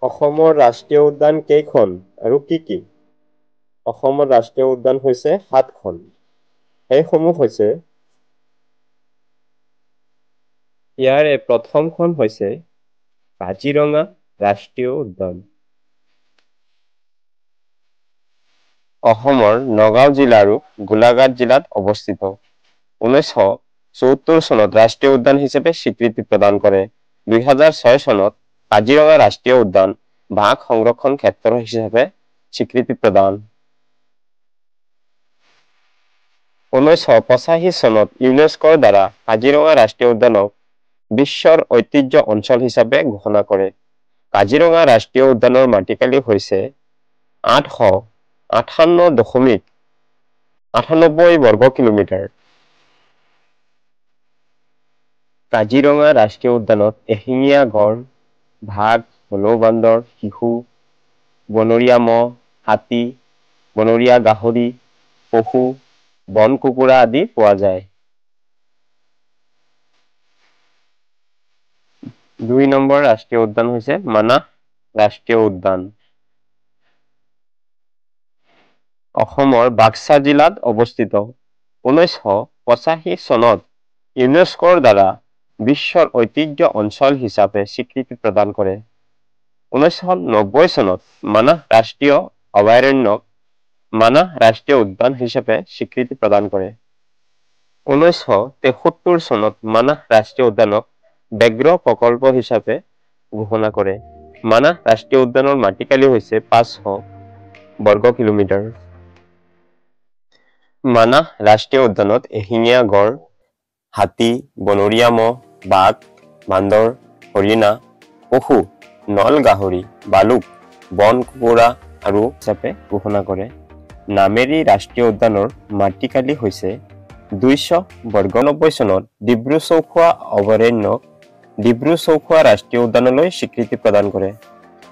অসমৰ ৰাষ্ট্ৰীয় উদ্যান কেইখন আৰু কি কি? অসমৰ ৰাষ্ট্ৰীয় উদ্যান হৈছে 7খন। সেইসমূহ হৈছে ইয়াৰে প্ৰথমখন হৈছে কাজিৰঙা ৰাষ্ট্ৰীয় উদ্যান। অসমৰ নগাঁও জিলা আৰু গোলাঘাট জিলাত অৱস্থিত। 1974 চনত ৰাষ্ট্ৰীয় উদ্যান হিচাপে স্বীকৃতি প্ৰদান কৰে। 2006 চনত কাজিৰঙা ৰাষ্ট্ৰীয় উদ্যান বাঘ সংৰক্ষণ ক্ষেত্ৰ হিচাপে স্বীকৃতি প্ৰদান। 1985 চনত ইউনেস্কোৰ দ্বাৰা কাজিৰঙা ৰাষ্ট্ৰীয় উদ্যানক বিশ্বৰ ঐতিহ্য অঞ্চল হিচাপে ঘোষণা কৰে। কাজিৰঙা ৰাষ্ট্ৰীয় উদ্যানৰ মাটিকালি হৈছে 858.98 বৰ্গ কিলোমিটাৰ। কাজিৰঙা ৰাষ্ট্ৰীয় উদ্যানত এশিঙীয়া গড়, বাঘ, হলৌ বান্দৰ, শিহু, বনৰীয়া মহ, হাতী, বনৰীয়া গাহৰি, পহু, বন কুকুৰা আদি পোৱা যায়। 2 নম্বৰ ৰাষ্ট্ৰীয় উদ্যান হৈছে মানাহ ৰাষ্ট্ৰীয় উদ্যান। অসমৰ বাক্সা জিলাত অৱস্থিত। 1985 চনত ইউনেস্কোৰ দ্বাৰা বিশ্বৰ ঐতিহ্য অঞ্চল হিচাপে স্বীকৃতি প্ৰদান কৰে। 1990 চনত মানাহ ৰাষ্ট্ৰীয় অভয়াৰণ্যক মানাহ ৰাষ্ট্ৰীয় উদ্যান হিচাপে স্বীকৃতি প্ৰদান কৰে। 1973 চনত মানাহ ৰাষ্ট্ৰীয় উদ্যানক ব্যাঘ্ৰ প্ৰকল্প হিচাপে ঘোষণা কৰে। মানাহ ৰাষ্ট্ৰীয় উদ্যানৰ মাটিকালি হৈছে 500 বৰ্গ কিলোমিটাৰ। মানাহ ৰাষ্ট্ৰীয় উদ্যানত এশিঙীয়া গড়, হাতী, বনৰীয়া মহ, বাঘ, বান্দৰ, হৰিণা, পহু, নল গাহৰি, বালুক, বন কুকুৰা আৰু হিচাপে ঘোষণা কৰে। নামেৰি ৰাষ্ট্ৰীয় উদ্যানৰ মাটিকালি হৈছে 290 চনত ডিব্ৰু চৌখোৱা অভয়াৰণ্যক ডিব্ৰু চৌখোৱা ৰাষ্ট্ৰীয় উদ্যানলৈ স্বীকৃতি প্ৰদান কৰে।